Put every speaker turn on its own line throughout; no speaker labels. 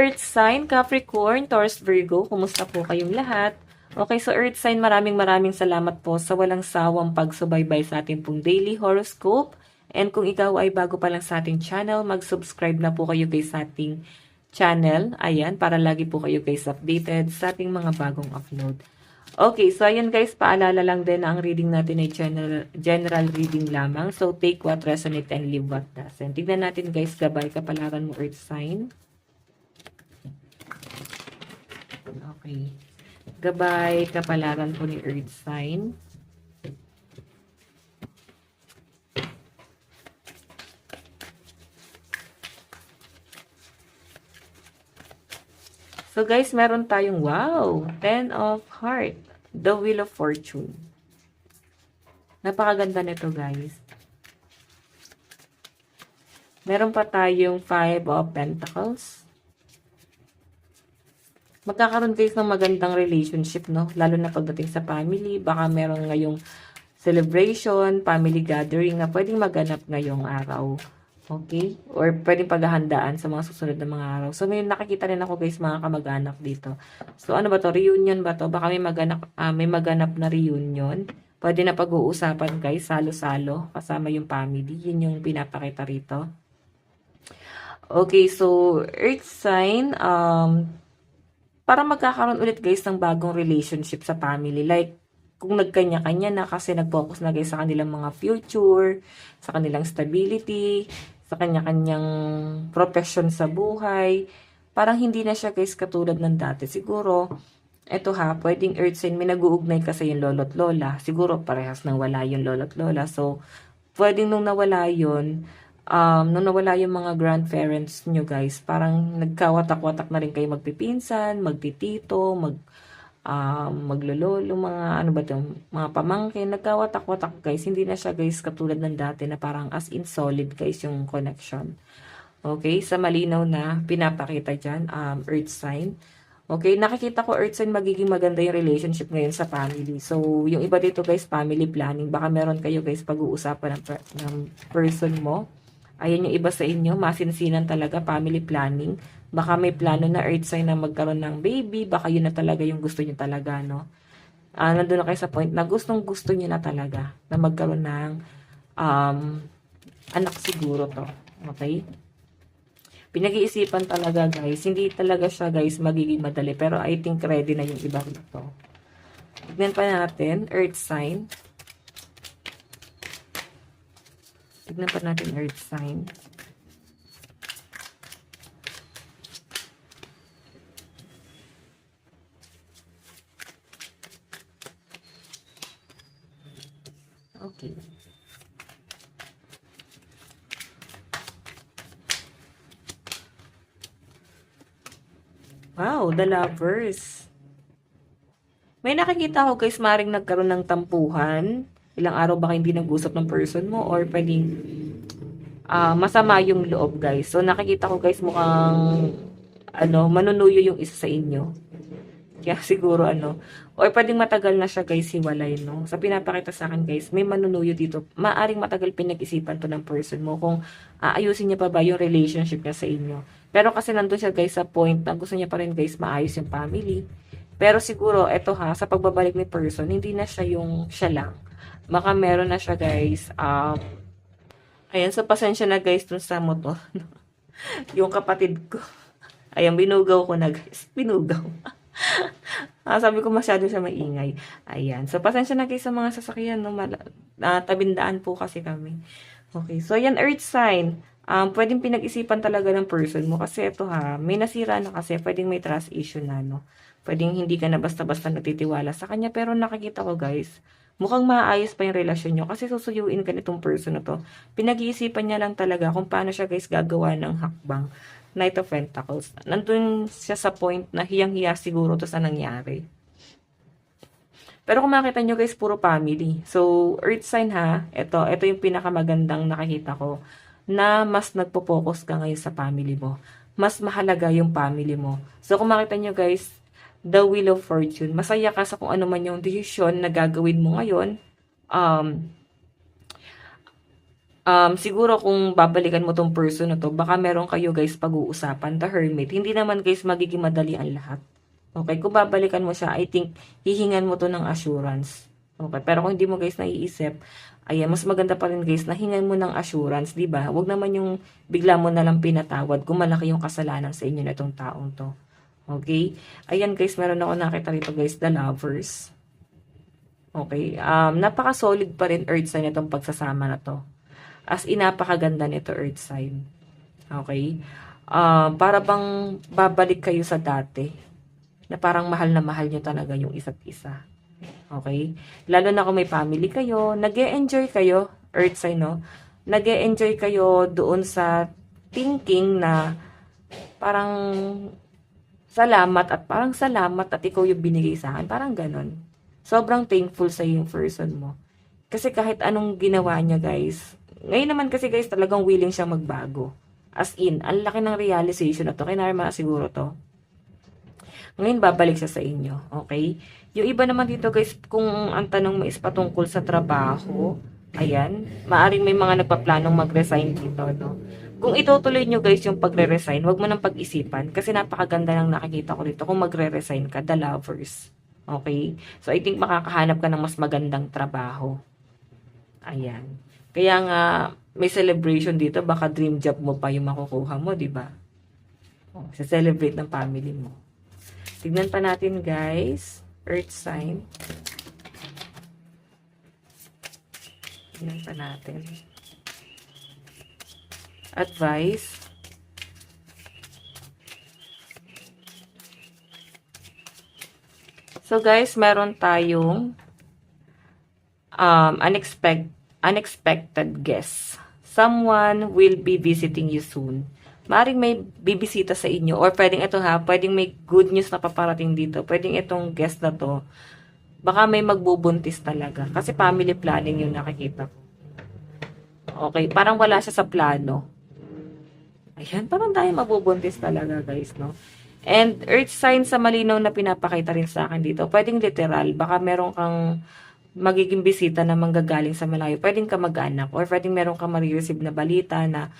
Earth sign, Capricorn, Taurus, Virgo, kumusta po kayong lahat? Okay, so Earth sign, maraming salamat po sa walang sawang pagsubaybay sa ating pong daily horoscope. And kung ikaw ay bago pa lang sa ating channel, mag-subscribe na po kayo guys sa ating channel. Ayan, para lagi po kayo guys updated sa ating mga bagong upload. Okay, so ayan guys, paalala lang din na ang reading natin ay general reading lamang. So take what resonate and leave what doesn't. Tignan natin guys, gabay kapalaran mo Earth sign. Okay. Gabay kapalaran po ni Earth sign. So guys, meron tayong wow, 10 of heart, the wheel of fortune. Napakaganda nito guys. Meron pa tayong 5 of pentacles. Magkakaroon guys ng magandang relationship, no? Lalo na pagdating sa family, baka meron ngayong celebration, family gathering na pwedeng maganap ngayong araw. Okay? Or pwedeng paghahandaan sa mga susunod na mga araw. So, may nakikita rin ako guys, mga kamag-anak dito. So, ano ba to? Reunion ba to? Baka may maganap na reunion. Pwede na pag-uusapan guys, salo-salo, kasama yung family. Yun yung pinapakita rito. Okay, so, Earth sign, para magkakaroon ulit guys ng bagong relationship sa family. Like, kung nagkanya-kanya na kasi nag-focus na guys sa kanilang mga future, sa kanilang stability, sa kanya-kanyang profession sa buhay, parang hindi na siya guys katulad ng dati. Siguro, eto ha, pwedeng Earth sign, may nag-uugnay kasi yung lolo't lola. Siguro parehas nang wala yung lolo't lola. So, pwedeng nung nawala yung mga grandparents nyo guys, parang nagkawatak-watak na rin kayo magpipinsan, magtitito, maglololo, mga ano ba to, mga pamangkin, nagkawatak-watak guys. Hindi na siya guys katulad ng dati na parang as in solid guys yung connection. Okay, sa malinaw na pinapakita dyan, Earth sign. Okay, nakikita ko Earth sign, magiging maganda yung relationship ngayon sa family. So, yung iba dito guys, family planning. Baka meron kayo guys pag-uusapan ng person mo. Ayan yung iba sa inyo, masinsinan talaga, family planning. Baka may plano na Earth sign na magkaroon ng baby, baka yun na talaga yung gusto nyo talaga, no? Nandun na kayo sa point na gustong-gusto nyo na talaga na magkaroon ng anak siguro to. Okay? Pinag-iisipan talaga guys. Hindi talaga siya guys magiging madali. Pero I think ready na yung iba rito. Tignan pa natin, Earth sign. Tignan pa natin Earth sign. Okay. Wow, the lovers. May nakikita ko guys, maring nagkaroon ng tampuhan. Ilang araw baka hindi nag-usap ng person mo or pwedeng masama yung loob guys. So nakikita ko guys mukhang manunuyo yung isa sa inyo. Kaya siguro or pwedeng matagal na siya guys hiwalay, no? Sa pinapakita sa akin guys, may manunuyo dito. Maaring matagal pinag-isipan to ng person mo kung aayusin niya pa ba yung relationship niya sa inyo. Pero kasi nandun siya guys sa point na gusto niya pa rin guys maayos yung family. Pero siguro, eto ha, sa pagbabalik ni person, hindi na siya yung siya lang. Baka meron na siya guys, ayan, so pasensya na guys dun sa motor. Yung kapatid ko. Ayan, binugaw ko na guys. Binugaw. Sabi ko masyado siya maingay. Ayan. So, pasensya na guys sa mga sasakyan. No? Tabindaan po kasi kami. Okay. So, ayan, Earth sign. Pwedeng pinag-isipan talaga ng person mo. Kasi ito ha, may nasira na kasi. Pwedeng may trust issue na, no? Pwedeng hindi ka na basta-basta nagtitiwala sa kanya. Pero nakikita ko guys, mukhang maayos pa yung relasyon nyo. Kasi susuyuin ka nitong person na to. Pinag-iisipan niya lang talaga kung paano siya guys gagawa ng hakbang. Knight of Pentacles. Nandun siya sa point na hiyang-hiya siguro to sa nangyari. Pero kung makita nyo guys, puro family. So, Earth sign ha, ito yung pinakamagandang nakikita ko na mas nagpo-focus ka ngayon sa family mo. Mas mahalaga yung family mo. So, kung makita nyo guys, the Wheel of Fortune, masaya ka sa kung ano man yung decision na gagawin mo ngayon. Siguro kung babalikan mo 'tong person na 'to, baka meron kayo guys pag-uusapan, the hermit. Hindi naman guys magiging madali ang lahat. Okay, kung babalikan mo siya, I think hihingan mo 'to ng assurance. Okay, pero kung hindi mo guys naiisip, ayan, mas maganda pa rin guys na hingan mo ng assurance, 'di ba? Huwag naman yung bigla mo na lang pinatawad kung malaki yung kasalanan sa inyo nitong taong 'to. Okay? Ayan guys, meron ako nakita rito guys, the lovers. Okay, napaka-solid pa rin earth sign itong pagsasama na 'to. As in, napakaganda nito, earth sign. Okay? Para bang babalik kayo sa dati. Na parang mahal na mahal nyo talaga yung isa't isa. Okay? Lalo na kung may family kayo, nag-e-enjoy kayo, earth sign, no? Nag-e-enjoy kayo doon sa thinking na parang salamat at ikaw yung binigay sa akin. Parang ganon. Sobrang thankful sa yung person mo. Kasi kahit anong ginawa niya guys, ngayon naman kasi guys talagang willing siyang magbago. As in, ang laki ng realization na to. Kaya naman siguro to. Ngayon babalik siya sa inyo. Okay? Yung iba naman dito guys, kung ang tanong mo is patungkol sa trabaho, ayan, maaring may mga nagpaplanong mag-resign dito, no? Kung itutuloy nyo guys yung pagre-resign, wag mo nang pag-isipan kasi napakaganda ng nakikita ko dito kung magre-resign ka, the lovers. Okay? So, I think makakahanap ka ng mas magandang trabaho. Ayan. Kaya nga, may celebration dito, baka dream job mo pa yung makukuha mo, di ba? Oh, celebrate ng family mo. Tignan pa natin guys, earth sign. Tignan pa natin. Advice. So guys, meron tayong unexpected guest. Someone will be visiting you soon. Maaring may bibisita sa inyo or pwedeng ito ha, pwedeng may good news na paparating dito. Pwedeng itong guest na to, baka may magbubuntis talaga. Kasi family planning yung nakikita ko. Okay, parang wala siya sa plano. Ayan, parang tayo mabubuntis talaga guys, no? And earth sign sa malinaw na pinapakita rin sa akin dito. Pwedeng literal, baka meron kang magiging bisita na manggagaling sa malayo. Pwedeng ka mag-anak or pwedeng meron kang marireceive na balita na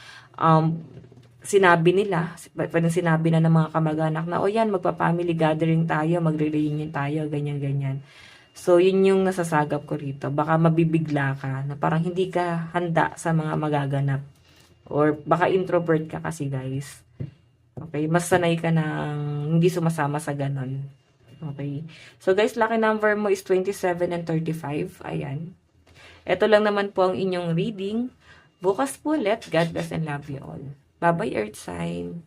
sinabi nila, pwedeng sinabi na ng mga kamag-anak na, o yan, magpa-family gathering tayo, magre-reunion tayo, ganyan-ganyan. So, yun yung nasasagap ko rito. Baka mabibigla ka na parang hindi ka handa sa mga magaganap. Or baka introvert ka kasi guys. Okay, mas sanay ka ng hindi sumasama sa ganon. Okay. So guys, lucky number mo is 27 and 35. Ayan. Ito lang naman po ang inyong reading. Bukas po ulit. God bless and love you all. Bye-bye, Earth sign.